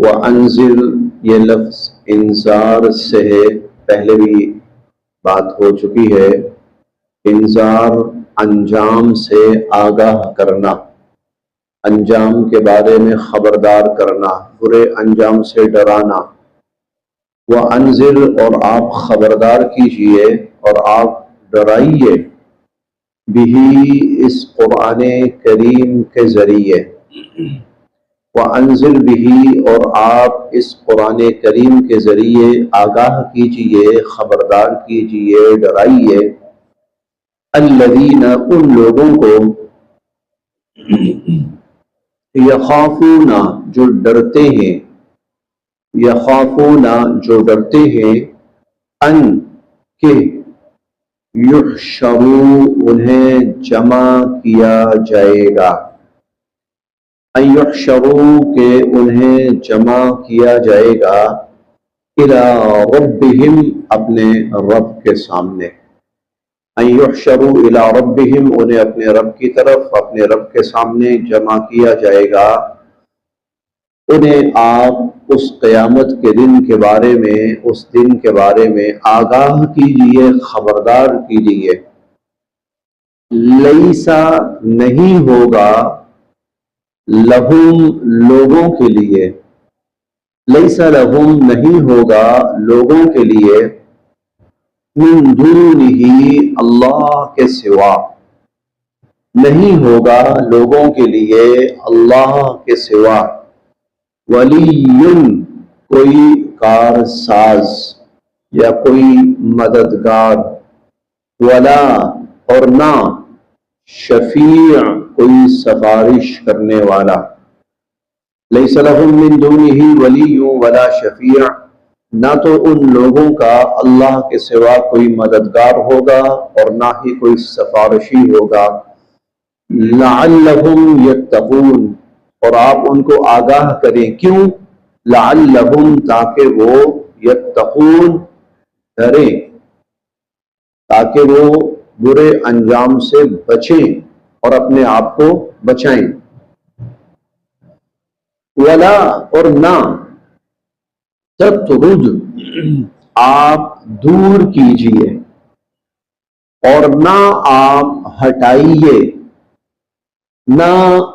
وَأَنذِرْ یہ لفظ انذار سے ہے، پہلے بھی بات ہو چکی ہے۔ انذار انجام سے آگاہ کرنا، انجام کے بارے میں خبردار کرنا، برے انجام سے ڈرانا۔ وَأَنذِرْ اور آپ خبردار کیجئے اور آپ ڈرائیے، بِهِ اس قرآن کریم کے ذریعے۔ وَأَنذِرْ بِهِ اور آپ اس قرآن کریم کے ذریعے آگاہ کیجئے، خبردار کیجئے، ڈرائیے، الذین ان لوگوں کو، یخافون جو ڈرتے ہیں، یخافون جو ڈرتے ہیں، ان کہ یحشروا انہیں جمع کیا جائے گا، ان یحشروا کہ انہیں جمع کیا جائے گا، الی ربہم اپنے رب کے سامنے، ان یحشروا الی ربہم انہیں اپنے رب کی طرف، اپنے رب کے سامنے جمع کیا جائے گا۔ انہیں آپ اس قیامت کے دن کے بارے میں، اس دن کے بارے میں آگاہ کیجئے، خبردار کیجئے۔ لیسا نہیں ہوگا، لہم لوگوں کے لیے، لیسا لہم نہیں ہوگا لوگوں کے لیے، من دونہ اللہ کے سوا، نہیں ہوگا لوگوں کے لیے اللہ کے سوا، ولی کوئی کار ساز یا کوئی مددگار، ولا اور نہ شفیع کوئی سفارش کرنے والا، لیس لہم من دونہ ولی ولا شفیع نہ تو ان لوگوں کا اللہ کے سوا کوئی مددگار ہوگا اور نہ ہی کوئی سفارشی ہوگا، لعلہم یتقون اور آپ ان کو آگاہ کریں، کیوں؟ لعلہم تاکہ وہ یتقون ڈریں، تاکہ وہ برے انجام سے بچیں اور اپنے آپ کو بچائیں۔ ولا اور نہ تطرد آپ دور کیجئے اور نہ آپ ہٹائیے، نہ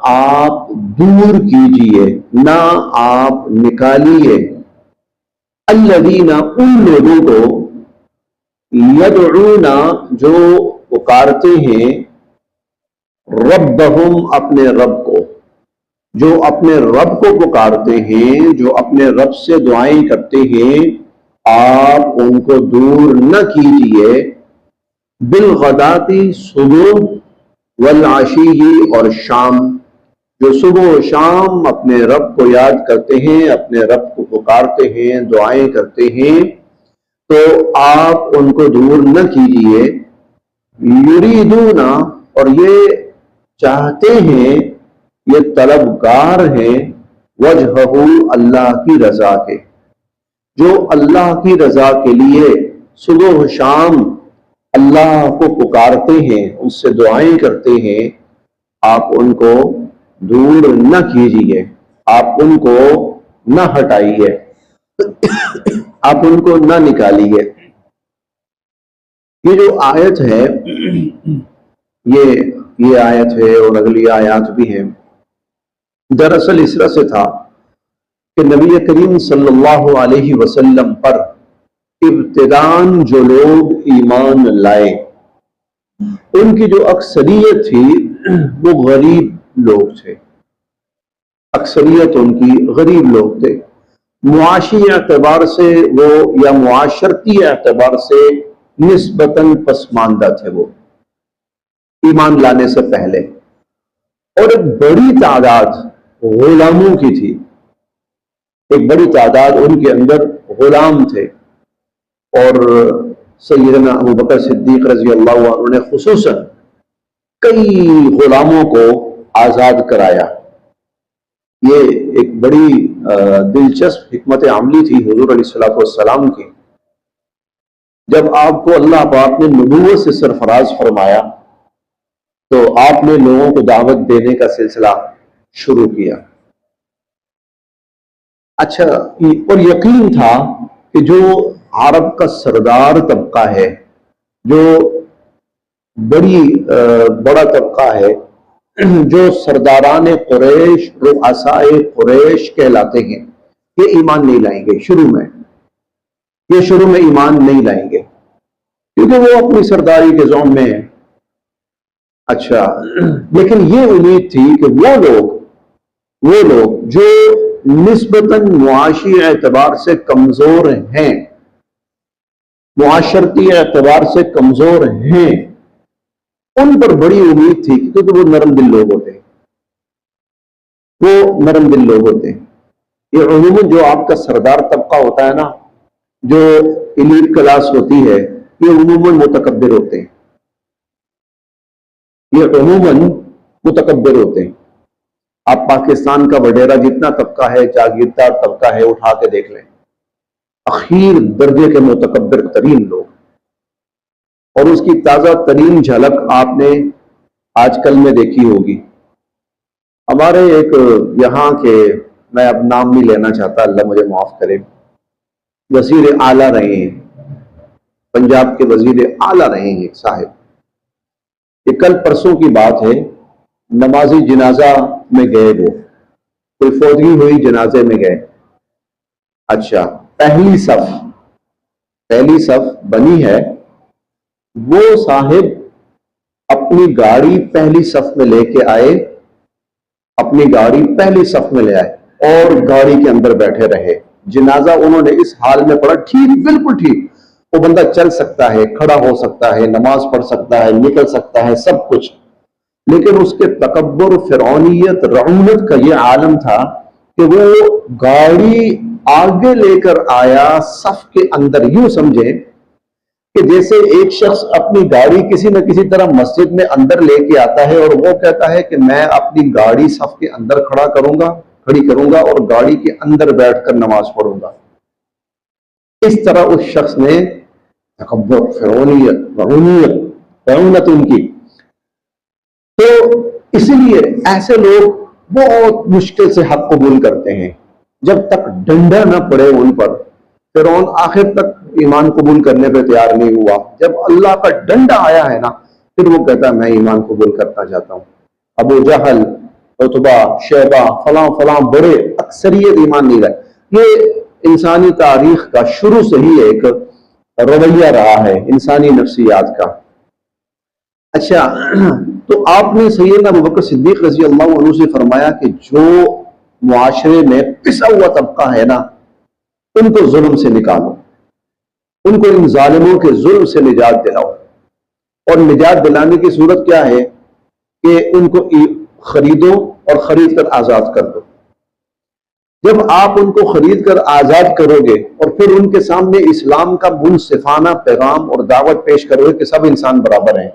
آپ دور کیجئے، نہ آپ نکالیے، الذین ان لوگوں کو، یدعون جو پکارتے ہیں، ربہم اپنے رب کو، جو اپنے رب کو پکارتے ہیں، جو اپنے رب سے دعائیں کرتے ہیں، آپ ان کو دور نہ کیجئے، بالغداتی صبح، والعشی اور شام، جو صبح و شام اپنے رب کو یاد کرتے ہیں، اپنے رب کو پکارتے ہیں، دعائیں کرتے ہیں، تو آپ ان کو دور نہ کیجئے، یریدون اور یہ چاہتے ہیں، یہ طلبگار ہیں، وجہہ اللہ کی رضا کے، جو اللہ کی رضا کے لیے صبح و شام اللہ کو پکارتے ہیں، اس سے دعائیں کرتے ہیں، آپ ان کو دور نہ کیجئے، آپ ان کو نہ ہٹائیے، آپ ان کو نہ نکالیے۔ یہ جو آیت ہے، یہ آیت ہے اور اگلی آیات بھی ہیں، دراصل اس طرح سے تھا کہ نبی کریم صلی اللہ علیہ وسلم پر ابتداً جو لوگ ایمان لائے، ان کی جو اکثریت تھی وہ غریب لوگ تھے، اکثریت ان کی غریب لوگ تھے، معاشی اعتبار سے وہ یا معاشرتی اعتبار سے نسبتاً پسماندہ تھے، وہ ایمان لانے سے پہلے، اور ایک بڑی تعداد غلاموں کی تھی، ایک بڑی تعداد ان کے اندر غلام تھے، اور سیدنا ابو بکر صدیق رضی اللہ عنہ نے خصوصاً کئی غلاموں کو آزاد کرایا۔ یہ ایک بڑی دلچسپ حکمت عملی تھی حضور علیہ السلام کی۔ جب آپ کو اللہ پاک نے نبوت سے سرفراز فرمایا تو آپ نے لوگوں کو دعوت دینے کا سلسلہ شروع کیا۔ اچھا، اور یقین تھا کہ جو عرب کا سردار طبقہ ہے، جو بڑا طبقہ ہے، جو سرداران قریش، رؤسائے قریش کہلاتے ہیں، یہ ایمان نہیں لائیں گے شروع میں ایمان نہیں لائیں گے، کیونکہ وہ اپنی سرداری کے زوم میں ہیں۔ اچھا، لیکن یہ امید تھی کہ وہ لوگ جو نسبتاً معاشی اعتبار سے کمزور ہیں، معاشرتی اعتبار سے کمزور ہیں، ان پر بڑی امید تھی، کیونکہ وہ نرم دل لوگ ہوتے ہیں، یہ عموماً جو آپ کا سردار طبقہ ہوتا ہے نا، جو ایلیٹ کلاس ہوتی ہے، یہ عموماً متکبر ہوتے ہیں۔ آپ پاکستان کا وڈیرا جتنا طبقہ ہے، جاگیردار طبقہ ہے، اٹھا کے دیکھ لیں، اخیر درجے کے متکبر ترین لوگ، اور اس کی تازہ ترین جھلک آپ نے آج کل میں دیکھی ہوگی۔ ہمارے ایک یہاں کے، میں اب نام نہیں لینا چاہتا، اللہ مجھے معاف کرے، وزیر اعلیٰ رہے ہیں، پنجاب کے وزیر اعلیٰ رہے ہیں صاحب، یہ کل پرسوں کی بات ہے، نمازی جنازہ میں گئے، وہ کوئی فوتگی ہوئی، جنازے میں گئے۔ اچھا، پہلی صف بنی ہے، وہ صاحب اپنی گاڑی پہلی صف میں لے کے آئے، اور گاڑی کے اندر بیٹھے رہے۔ جنازہ انہوں نے اس حال میں پڑھا، بالکل ٹھیک، وہ بندہ چل سکتا ہے، کھڑا ہو سکتا ہے، نماز پڑھ سکتا ہے، نکل سکتا ہے، سب کچھ، لیکن اس کے تکبر، فرعونیت، رعونت کا یہ عالم تھا کہ وہ گاڑی آگے لے کر آیا صف کے اندر، یوں سمجھے کہ جیسے ایک شخص اپنی گاڑی کسی نہ کسی طرح مسجد میں اندر لے کے آتا ہے، اور وہ کہتا ہے کہ میں اپنی گاڑی صف کے اندر کھڑی کروں گا اور گاڑی کے اندر بیٹھ کر نماز پڑھوں گا۔ اس طرح اس شخص نے تکبر، فرعونیت، رعونت ان کی، تو اسی لیے ایسے لوگ بہت مشکل سے حق قبول کرتے ہیں، جب تک ڈنڈا نہ پڑے ان پر۔ فرعون آخر تک ایمان قبول کرنے پہ تیار نہیں ہوا، جب اللہ کا ڈنڈا آیا ہے نا، پھر وہ کہتا ہے میں ایمان قبول کرنا چاہتا ہوں۔ ابو جہل، عتبہ، شیبہ، فلاں بڑے، اکثریت ایمان نہیں لائے۔ یہ انسانی تاریخ کا شروع سے ہی ایک رویہ رہا ہے، انسانی نفسیات کا۔ اچھا، تو آپ نے سیدنا ابوبکر صدیق رضی اللہ عنہ سے فرمایا کہ جو معاشرے میں پسا ہوا طبقہ ہے نا، ان کو ظلم سے نکالو، ان کو ان ظالموں کے ظلم سے نجات دلاؤ، اور نجات دلانے کی صورت کیا ہے کہ ان کو خریدو اور خرید کر آزاد کر دو۔ جب آپ ان کو خرید کر آزاد کرو گے اور پھر ان کے سامنے اسلام کا منصفانہ پیغام اور دعوت پیش کرو گے کہ سب انسان برابر ہیں،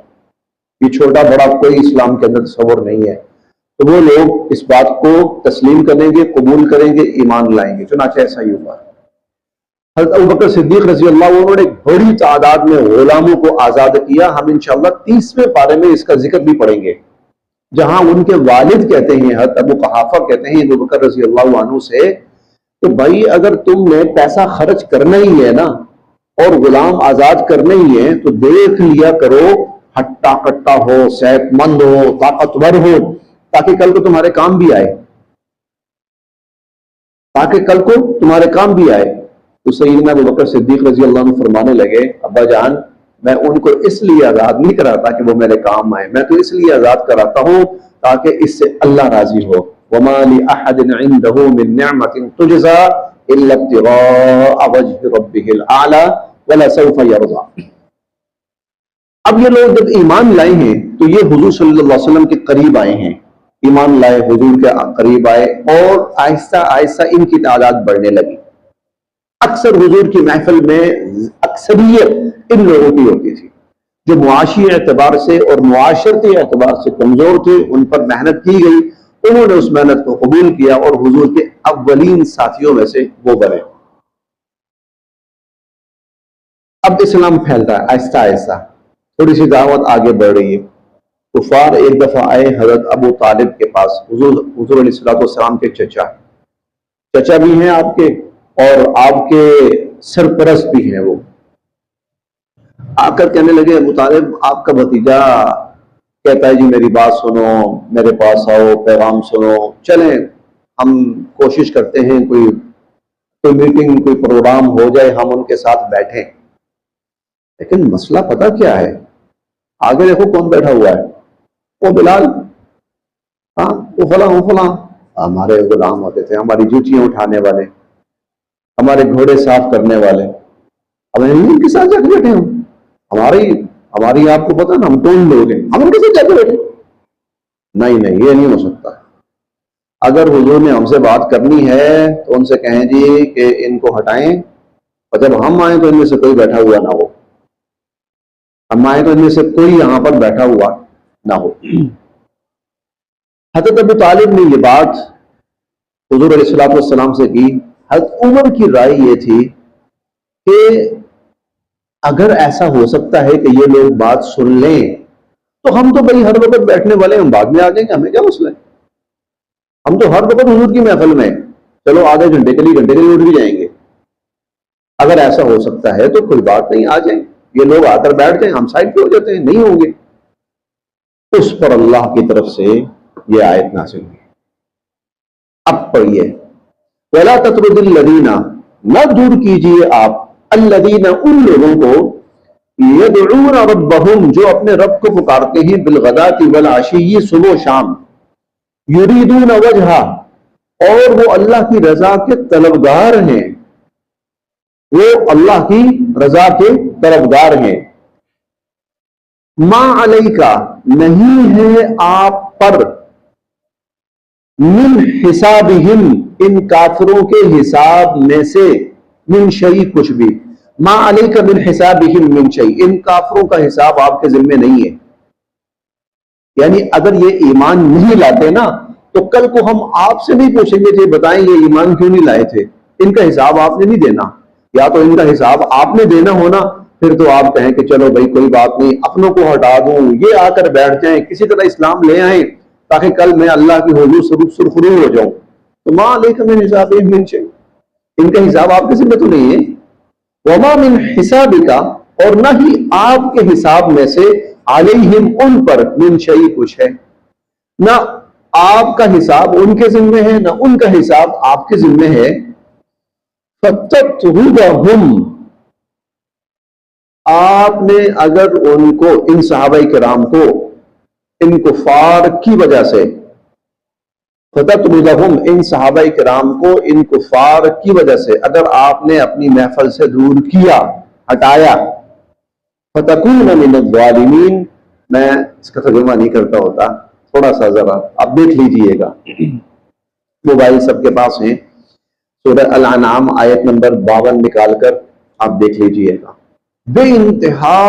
یہ چھوٹا بڑا کوئی اسلام کے اندر تصور نہیں ہے، تو وہ لوگ اس بات کو تسلیم کریں گے، قبول کریں گے، ایمان لائیں گے۔ چنانچہ ایسا ہی ہوا۔ حضرت ابوبکر صدیق رضی اللہ عنہ نے ایک بڑی تعداد میں غلاموں کو آزاد کیا۔ ہم انشاءاللہ 30ویں پارے میں اس کا ذکر بھی پڑھیں گے، جہاں ان کے والد کہتے ہیں، حضرت ابو قحافہ کہتے ہیں ابوبکر رضی اللہ عنہ سے کہ بھائی اگر تم نے پیسہ خرچ کرنا ہی ہے نا اور غلام آزاد کرنا ہی ہے تو دیکھ لیا کرو ہٹا کٹا ہو، صحت مند ہو، طاقتور ہو، تاکہ کل کو تمہارے کام بھی آئے، تو سیدنا ابوبکر صدیق رضی اللہ عنہ فرمانے لگے ابا جان، میں ان کو اس لیے آزاد نہیں کراتا کہ وہ میرے کام آئے، میں تو اس لیے آزاد کراتا ہوں تاکہ اس سے اللہ راضی ہو۔ وَمَا لِأَحَدٍ عِندَهُ مِن نِعْمَةٍ تُجْزَىٰ إِلَّا ابْتِغَاءَ وَجْهِ رَبِّهِ الْأَعْلَىٰ وَلَسَوْفَ يَرْضَىٰ۔ اب یہ لوگ جب ایمان لائے ہیں تو یہ حضور صلی اللہ علیہ وسلم کے قریب آئے ہیں، ایمان لائے، حضور کے قریب آئے، اور آہستہ آہستہ ان کی تعداد بڑھنے لگی۔ اکثر حضور کی محفل میں اکثریت ان لوگوں کی ہوتی تھی جو معاشی اعتبار سے اور معاشرتی اعتبار سے کمزور تھے، ان پر محنت کی گئی، انہوں نے اس محنت کو قبول کیا اور حضور کے اولین ساتھیوں میں سے وہ بنے۔ اب اسلام پھیلتا ہے آہستہ آہستہ، تھوڑی سی دعوت آگے بڑھ رہی ہے۔ کفار ایک دفعہ آئے حضرت ابو طالب کے پاس، حضور علیہ الصلوۃ والسلام کے چچا، چچا بھی ہیں آپ کے اور آپ کے سرپرست بھی ہیں. وہ آ کر کہنے لگے ابو طالب آپ کا بھتیجا کہتا ہے جی میری بات سنو، میرے پاس آؤ، پیغام سنو، چلیں ہم کوشش کرتے ہیں کوئی میٹنگ کوئی پروگرام ہو جائے، ہم ان کے ساتھ بیٹھیں. لیکن مسئلہ پتہ کیا ہے؟ آگے دیکھو کون بیٹھا ہوا ہے، وہ بلال، ہاں وہ فلاں ہمارے غلام ہوتے تھے، ہماری جوتیاں اٹھانے والے، ہمارے گھوڑے صاف کرنے والے. اب ہم ان کے ساتھ جا کے بیٹھے ہوں، ہماری آپ کو پتا نا ہم کون لوگ ہیں، ہم ان کے ساتھ جا کے بیٹھے. نہیں یہ نہیں ہو سکتا. اگر حضور نے ہم سے بات کرنی ہے تو ان سے کہیں جی کہ ان کو ہٹائیں، اور جب ہم آئیں تو ان میں سے کوئی بیٹھا ہوا نہ ہو، ہم آئیں تو ان میں سے کوئی یہاں پر بیٹھا ہوا نہ ہو. حضرت ابو طالب نے یہ بات حضور علیہ الصلوۃ والسلام سے کی. حضرت عمر کی رائے یہ تھی کہ اگر ایسا ہو سکتا ہے کہ یہ لوگ بات سن لیں تو ہم تو بھائی ہر وقت بیٹھنے والے، ہم بعد میں آ جائیں گے، ہمیں کیا مسئلہ ہے؟ ہم تو ہر وقت حضور کی محفل میں، چلو آدھے گھنٹے کے لیے اٹھ بھی جائیں گے. اگر ایسا ہو سکتا ہے تو کوئی بات نہیں، آ جائیں، یہ لوگ آ کر بیٹھ جائیں، ہم سائڈ پہ ہو جاتے ہیں، نہیں ہوں گے. اس پر اللہ کی طرف سے یہ آیت نازل ہوئی. اب پڑھیے وَلَا تَطْرُدِ الَّذِينَ، نہ دور کیجئے آپ الَّذِينَ ان لوگوں کو يَدْعُونَ رَبَّهُمْ جو اپنے رب کو پکارتے ہیں بِالْغَدَاةِ وَالْعَشِيِّ صبح و شام، يُرِيدُونَ وَجْهَهُ اور وہ اللہ کی رضا کے طلبگار ہیں، وہ اللہ کی رضا کے طلبگار ہیں. ما علیکا نہیں ہے آپ پر، من حسابہم ان کافروں کے حساب میں سے، من شیء کچھ بھی، ما علیکا من حسابہم من شیء ان کافروں کا حساب آپ کے ذمہ نہیں ہے. یعنی اگر یہ ایمان نہیں لاتے نا تو کل کو ہم آپ سے نہیں پوچھیں گے کہ بتائیں یہ ایمان کیوں نہیں لائے تھے، ان کا حساب آپ نے نہیں دینا. یا تو ان کا حساب آپ نے دینا ہونا، پھر تو آپ کہیں کہ چلو بھائی کوئی بات نہیں اپنوں کو ہٹا دوں، یہ آ کر بیٹھ جائیں، کسی طرح اسلام لے آئیں تاکہ کل میں اللہ کی حضور سرخرو ہو جاؤں. تو ماں علیکم من حسابہم من شیء ان کا حساب آپ کے ذمہ تو نہیں ہے. وما من حسابک اور نہ ہی آپ کے حساب میں سے علیہم ان پر من شیء کچھ ہے، نہ آپ کا حساب ان کے ذمہ ہے نہ ان کا حساب آپ کے ذمہ ہے. فَتَطْرُدَهُمْ آپ نے اگر ان کو ان صحابہ کرام کو ان کفار کی وجہ سے، فَتَطْرُدَهُمْ ان صحابہ کرام کو ان کفار کی وجہ سے اگر آپ نے اپنی محفل سے دور کیا، ہٹایا، فَتَكُونَ مِنَ الظَّالِمِينَ میں اس کا ترجمہ نہیں کرتا ہوتا، تھوڑا سا ذرا آپ دیکھ لیجئے گا، موبائل سب کے پاس ہیں، سورہ الانعام آیت نمبر 52 نکال کر آپ دیکھ لیجئے گا. بے انتہا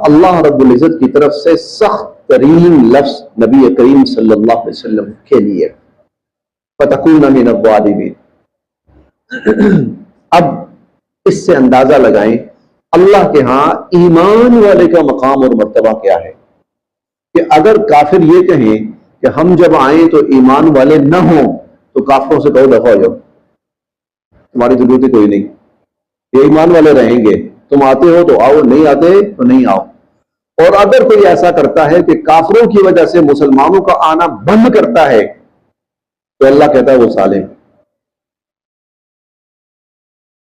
اللہ رب العزت کی طرف سے سخت ترین لفظ نبی کریم صلی اللہ علیہ وسلم کے لیے، فَتَكُونَ مِنَ الظَّالِمِينَ. اب اس سے اندازہ لگائیں اللہ کے ہاں ایمان والے کا مقام اور مرتبہ کیا ہے کہ اگر کافر یہ کہیں کہ ہم جب آئیں تو ایمان والے نہ ہوں تو کافروں سے کہو دفع ہو جاؤ، تمہاری ضرورت ہی کوئی نہیں، یہ ایمان والے رہیں گے، تم آتے ہو تو آؤ، نہیں آتے تو نہیں آؤ. اور اگر کوئی ایسا کرتا ہے کہ کافروں کی وجہ سے مسلمانوں کا آنا بند کرتا ہے تو اللہ کہتا ہے وہ ظالم،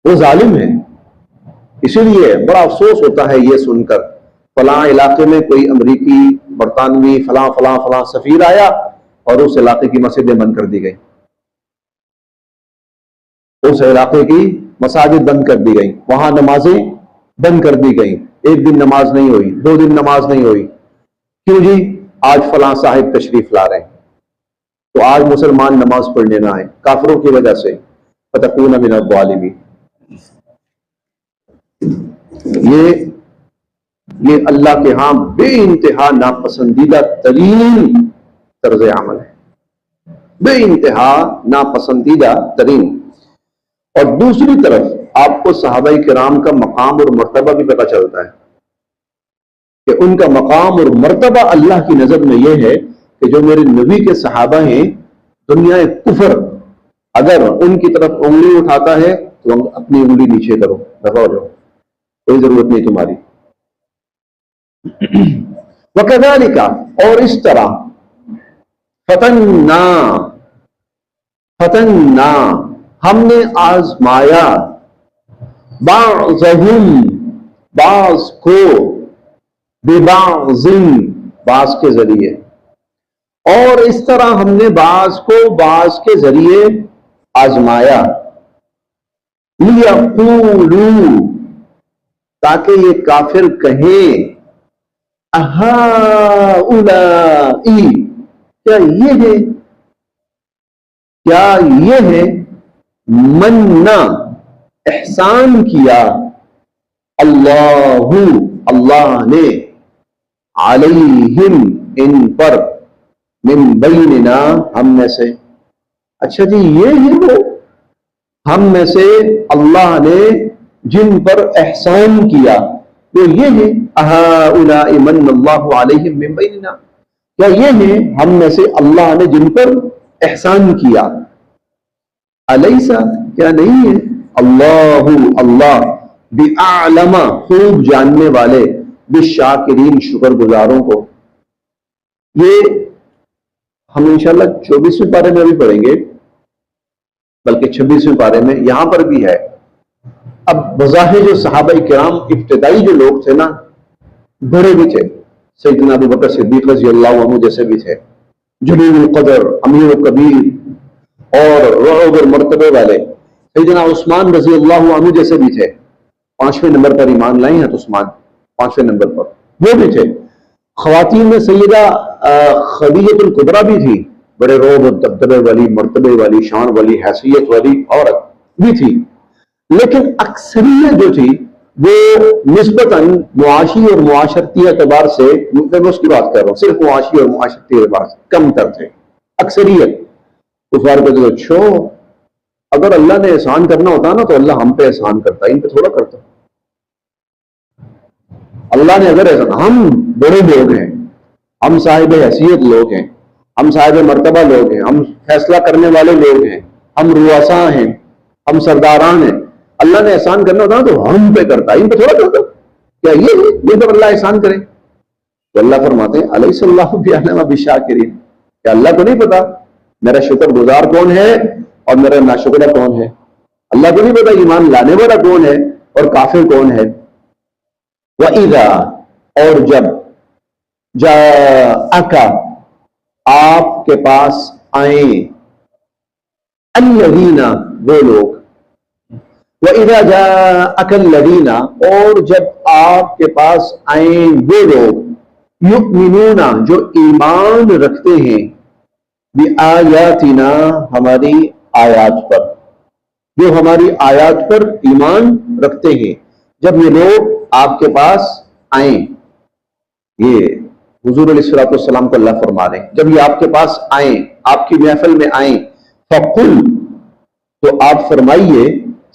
وہ ظالم ہے. اسی لیے بڑا افسوس ہوتا ہے یہ سن کر فلاں علاقے میں کوئی امریکی، برطانوی، فلاں فلاں فلاں سفیر آیا اور اس علاقے کی مسجدیں بند کر دی گئی، اس علاقے کی مساجد بند کر دی گئی، وہاں نمازیں بند کر دی گئی، ایک دن نماز نہیں ہوئی، 2 دن نماز نہیں ہوئی. کیوں جی؟ آج فلاں صاحب تشریف لا رہے ہیں تو آج مسلمان نماز پڑھنے نہ آئے کافروں کی وجہ سے. فَتَكُونَ مِنَ الظَّالِمِينَ یہ اللہ کے ہاں بے انتہا ناپسندیدہ ترین طرز عمل ہے، بے انتہا ناپسندیدہ ترین. اور دوسری طرف آپ کو صحابہ کرام کا مقام اور مرتبہ بھی پتہ چلتا ہے کہ ان کا مقام اور مرتبہ اللہ کی نظر میں یہ ہے کہ جو میرے نبی کے صحابہ ہیں دنیا کفر اگر ان کی طرف انگلی اٹھاتا ہے تو اپنی انگلی نیچے کرو، دفع ہو جاؤ، کوئی ضرورت نہیں تمہاری۔ وَكَذَلِكَ، اور اس طرح، فتنا ہم نے آزمایا، بعضهم بعض کو، ببعض بعض کے ذریعے، اور اس طرح ہم نے بعض کو بعض کے ذریعے آزمایا، لِيَقُولُوا تاکہ یہ کافر کہیں، أَهَٰؤُلَاءِ کیا یہ ہے مَنَّا احسان کیا، اللہ نے، علیہم ان پر، من بیننا ہم میں سے۔ اچھا جی، یہ ہے وہ ہم میں سے اللہ نے جن پر احسان کیا، وہ یہ ہے، اہؤلاء من اللہ علیہم من بیننا، کیا یہ ہے ہم میں سے اللہ نے جن پر احسان کیا، الیسا کیا نہیں ہے، اللہ بِأَعْلَمَ خوب جاننے والے، بالشاکرین شکر گزاروں کو۔ یہ ہم انشاءاللہ 24ویں پارے میں بھی پڑھیں گے، بلکہ 26ویں پارے میں یہاں پر بھی ہے۔ اب بظاہر جو صحابہ کرام ابتدائی جو لوگ تھے نا، بڑے بھی تھے، سیدنا ابو بکر صدیق رضی اللہ عنہ جیسے بھی تھے، جلیل القدر، امیر الکبیر اور رعب مرتبے والے سیدنا عثمان رضی اللہ عنہ جیسے بھی تھے، 5ویں نمبر پر ایمان لائے ہیں تو عثمان 5ویں نمبر پر وہ بھی تھے۔ خواتین میں سیدہ خدیجہ الکبریٰ بھی تھی، بڑے رعب و دبدبے والی، مرتبے والی، شان والی، حیثیت والی عورت بھی تھی، لیکن اکثریت جو تھی وہ نسبتاً معاشی اور معاشرتی اعتبار سے، میں اس کی بات کر رہا ہوں، صرف معاشی اور معاشرتی اعتبار سے کم تر تھے اکثریت۔ کفار کو تو چھو، اگر اللہ نے احسان کرنا ہوتا نا تو اللہ ہم پہ احسان کرتا، ان پہ تھوڑا کرتا۔ اللہ نے اگر احسان، ہم بڑے لوگ ہیں، ہم صاحب حیثیت لوگ ہیں، ہم صاحب مرتبہ لوگ ہیں، ہم فیصلہ کرنے والے لوگ ہیں، ہم رؤساء ہیں، ہم سرداران ہیں، اللہ نے احسان کرنا ہوتا تو ہم پہ کرتا، ان پہ تھوڑا کرتا۔ کیا یہ پر اللہ احسان کرے؟ تو اللہ فرماتے ہیں الیس اللہ بِأَعْلَمَ بِالشَّاکِرِینَ، کیا اللہ کو نہیں پتا میرا شکر گزار کون ہے اور میرا ناشکرہ کون ہے؟ اللہ کو نہیں پتا ایمان لانے والا کون ہے اور کافر کون ہے؟ وَإِذَا، اور جب، جاءک آپ کے پاس آئیں، الذین وہ لوگ، وَإِذَا جَاءَكَ الَّذِينَ اور جب آپ کے پاس آئیں وہ لوگ، یؤمنون جو ایمان رکھتے ہیں، بِآیاتنا ہماری آیات پر، جو ہماری آیات پر ایمان رکھتے ہیں، جب یہ لوگ آپ کے پاس آئیں، یہ حضور علیہ الصلوۃ والسلام کو اللہ فرما رہے ہیں، جب یہ آپ کے پاس آئیں، آپ کی محفل میں آئیں، فقل تو آپ فرمائیے،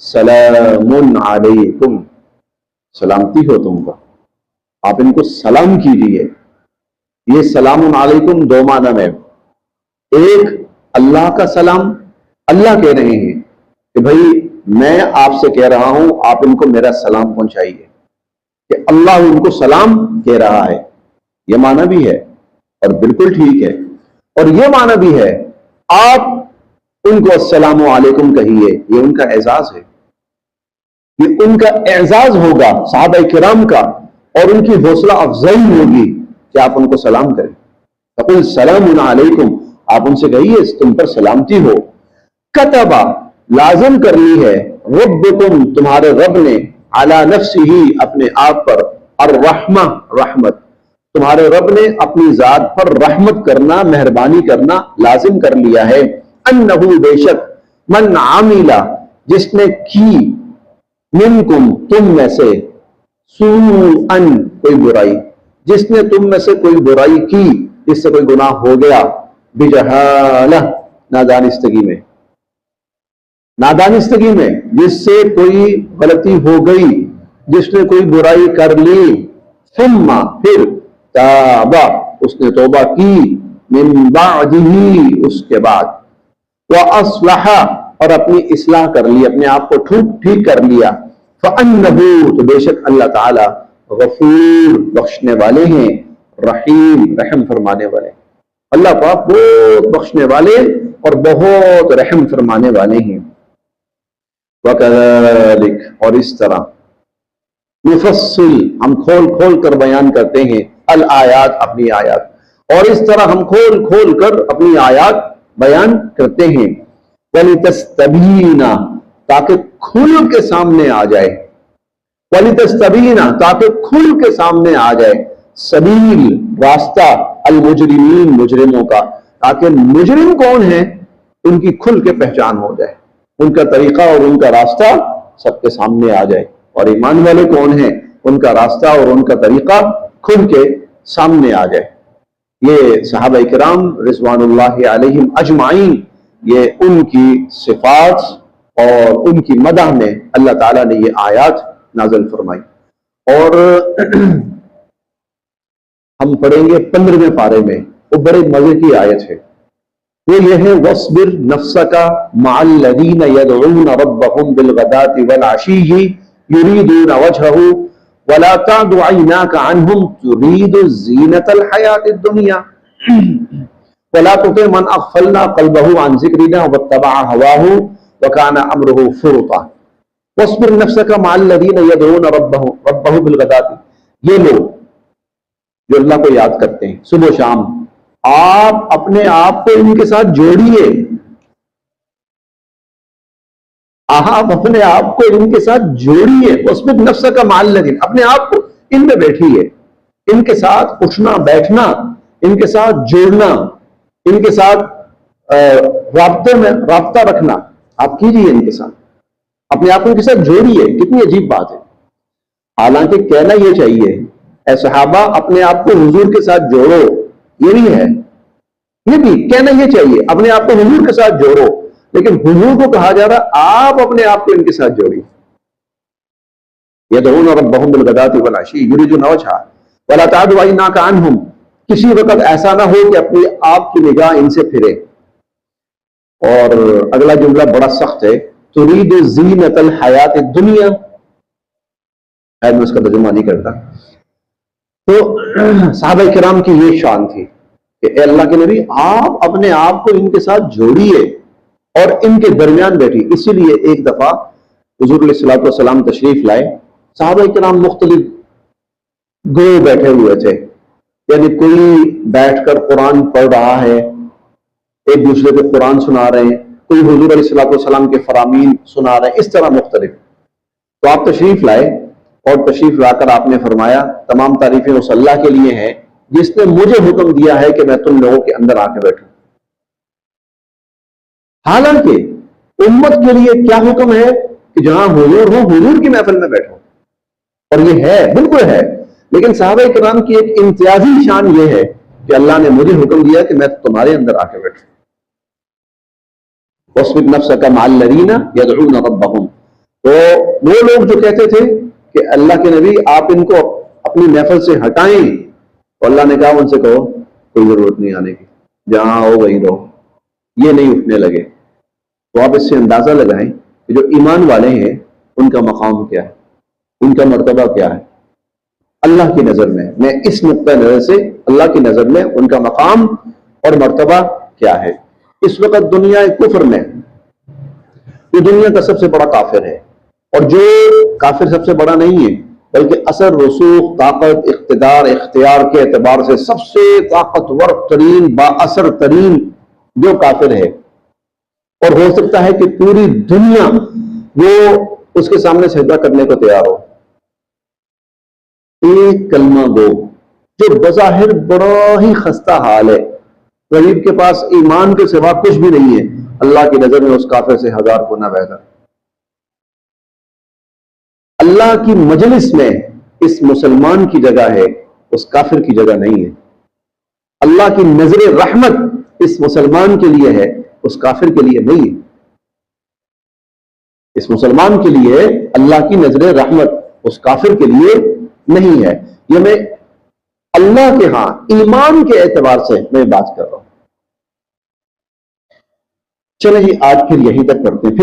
سلام علیکم، سلامتی ہو تم پر، آپ ان کو سلام کیجیے۔ یہ سلام علیکم دو معنی میں، ایک اللہ کا سلام، اللہ کہہ رہے ہیں کہ بھائی میں آپ سے کہہ رہا ہوں آپ ان کو میرا سلام پہنچائیے، کہ اللہ ان کو سلام کہہ رہا ہے، یہ معنی بھی ہے اور بالکل ٹھیک ہے، اور یہ معنی بھی ہے آپ ان کو السلام علیکم کہیے، یہ ان کا اعزاز ہے، یہ ان کا اعزاز ہوگا صحابہ کرام کا، اور ان کی حوصلہ افزائی ہوگی کہ آپ ان کو سلام کریں۔ فقل سلام علیکم، آپ ان سے کہیے تم پر سلامتی ہو۔ کتبہ لازم کر لی ہے، ربکم تمہارے رب نے، علی نفسہ اپنے آپ پر، الرحمہ رحمت، تمہارے رب نے اپنی ذات پر رحمت کرنا، مہربانی کرنا لازم کر لیا ہے، انہو بے شک، من عامل جس نے کی، منکم تم میں سے، سوءً کوئی برائی، جس نے تم میں سے کوئی برائی کی، جس سے کوئی گناہ ہو گیا، بجہالہ نادانستگی میں، نادانستگی میں جس سے کوئی غلطی ہو گئی، جس نے کوئی برائی کر لی، ثم پھر، تابا اس نے توبہ کی، من بعدہ اس کے بعد، وَأَصْلَحَ اور اپنی اصلاح کر لی، اپنے آپ کو ٹھیک کر لیا، فَأَنَّهُ تو بے شک اللہ تعالی غفور بخشنے والے ہیں، رحیم رحم فرمانے والے، اللہ پاک بہت بخشنے والے اور بہت رحم فرمانے والے ہیں۔ وَكَذَلِكَ اور اس طرح نفصل ہم کھول کر بیان کرتے ہیں الآیات اپنی آیات، اور اس طرح ہم کھول کر اپنی آیات بیان کرتے ہیں، وَلِتَسْتَبِينَ تاکہ کھل کے سامنے آ جائے، وَلِتَسْتَبِينَ تاکہ کھل کے سامنے آ جائے، سبیل راستہ، المجرمین مجرموں کا، تاکہ مجرم کون ہیں ان کی کھل کے پہچان ہو جائے، ان کا طریقہ اور ان کا راستہ سب کے سامنے آ جائے، اور ایمان والے کون ہیں ان کا راستہ اور ان کا طریقہ کھل کے سامنے آ جائے۔ یہ صحابہ کرام رضوان اللہ علیہم اجمعین، یہ ان کی صفات اور ان کی مدح میں اللہ تعالیٰ نے یہ آیات نازل فرمائی۔ اور ہم پڑھیں گے 15ویں پارے میں، وہ بڑے مزے کی آیت ہے، وہ یہ ہے وَاصْبِرْ نَفْسَكَ مَعَ الَّذِينَ يَدْعُونَ رَبَّهُمْ بِالْغَدَاةِ وَالْعَشِيِّ يُرِيدُونَ وَجْهَهُ وَلَا تَعْدُ عَيْنَاكَ عَنْهُمْ تُرِيدُ زِينَةَ الْحَيَاةِ الدُّنْيَا وَلَا تُطِعْ مَنْ أَغْفَلْنَا قَلْبَهُ عَنْ ذِكْرِنَا وَاتَّبَعَ هَوَاهُ وَكَانَ أَمْرُهُ فُرُطًا۔ وَاصْبِرْ نَفْسَكَ مَعَ الَّذِينَ يَدْعُونَ رَبَّهُمْ بِالْغَدَاةِ، یہ لوگ جو اللہ کو یاد کرتے ہیں صبح و شام، آپ اپنے آپ کو ان کے ساتھ جوڑیے، آپ اپنے آپ کو ان کے ساتھ جوڑیے، اس میں نفس کا مال لگن، اپنے آپ کو ان میں بیٹھیے، ان کے ساتھ اٹھنا بیٹھنا، ان کے ساتھ جوڑنا، ان کے ساتھ رابطہ رکھنا آپ کیجیے، ان کے ساتھ اپنے آپ کو ان کے ساتھ جوڑیے۔ کتنی عجیب بات ہے، حالانکہ کہنا یہ چاہیے اے صحابہ اپنے آپ کو حضور کے ساتھ جوڑو، یہ بھی ہے، یہ بھی کہنا یہ چاہیے اپنے آپ کو حضور کے ساتھ جوڑو، لیکن حضور کو کہا جا رہا آپ اپنے آپ کو ان کے ساتھ جوڑیے۔ يَدْعُونَ رَبَّهُمْ بِالْغَدَاةِ وَالْعَشِيِّ يُرِيدُونَ وَجْهَهُ وَلَا تَعْدُ عَيْنَاكَ عَنْهُمْ، کسی وقت ایسا نہ ہو کہ اپنی آپ کی نگاہ ان سے پھرے۔ اور اگلا جملہ بڑا سخت ہے، تُرِيدُ زِينَةَ الْحَيَاةِ الدُّنْيَا، میں اس کا ترجمہ نہیں کرتا۔ تو صحابہ کرام کی یہ شان تھی کہ اے اللہ کے نبی آپ اپنے آپ کو ان کے ساتھ جوڑیے اور ان کے درمیان بیٹھیے۔ اسی لیے ایک دفعہ حضور علیہ الصلوۃ والسلام تشریف لائے، صحابہ کرام مختلف گروہ بیٹھے ہوئے تھے، یعنی کوئی بیٹھ کر قرآن پڑھ رہا ہے، ایک دوسرے کو قرآن سنا رہے ہیں، کوئی حضور علیہ الصلوۃ والسلام کے فرامین سنا رہے ہیں، اس طرح مختلف۔ تو آپ تشریف لائے اور تشریف لا کر آپ نے فرمایا تمام تعریفیں اس اللہ کے لیے ہیں جس نے مجھے حکم دیا ہے کہ میں تم لوگوں کے اندر آ کے بیٹھوں۔ حالانکہ امت کے لیے کیا حکم ہے کہ جہاں حضور ہو حضور کی محفل میں بیٹھو، اور یہ ہے بالکل ہے، لیکن صحابہ کرام کی ایک امتیازی شان یہ ہے کہ اللہ نے مجھے حکم دیا کہ میں تمہارے اندر آ کے بیٹھوں۔ وَاصْبِرْ نَفْسَكَ مَعَ الَّذِينَ يَدْعُونَ رَبَّهُمْ، تو وہ لوگ جو کہتے تھے کہ اللہ کے نبی آپ ان کو اپنی محفل سے ہٹائیں، تو اللہ نے کہا ان سے کہو کوئی ضرورت نہیں آنے کی، جہاں ہو وہیں رہو، یہ نہیں اٹھنے لگے۔ تو آپ اس سے اندازہ لگائیں کہ جو ایمان والے ہیں ان کا مقام کیا ہے، ان کا مرتبہ کیا ہے اللہ کی نظر میں اس نقطہ نظر سے اللہ کی نظر میں ان کا مقام اور مرتبہ کیا ہے۔ اس وقت دنیا کفر میں یہ دنیا کا سب سے بڑا کافر ہے، اور جو کافر سب سے بڑا نہیں ہے بلکہ اثر رسوخ طاقت اقتدار اختیار کے اعتبار سے سب سے طاقتور ترین با اثر ترین جو کافر ہے، اور ہو سکتا ہے کہ پوری دنیا وہ اس کے سامنے سجدہ کرنے کو تیار ہو، ایک کلمہ گو جو بظاہر بڑا ہی خستہ حال ہے، غریب کے پاس ایمان کے سوا کچھ بھی نہیں ہے، اللہ کی نظر میں اس کافر سے 1000 گنا بہتر۔ اللہ کی مجلس میں اس مسلمان کی جگہ ہے، اس کافر کی جگہ نہیں ہے۔ اللہ کی نظر رحمت اس مسلمان کے لیے ہے، اس کافر کے لیے نہیں ہے۔ اس مسلمان کے لیے اللہ کی نظر رحمت، اس کافر کے لیے نہیں ہے۔ یہ میں اللہ کے ہاں ایمان کے اعتبار سے میں بات کر رہا ہوں۔ چلیں جی آج پھر یہیں تک پڑھتے ہیں۔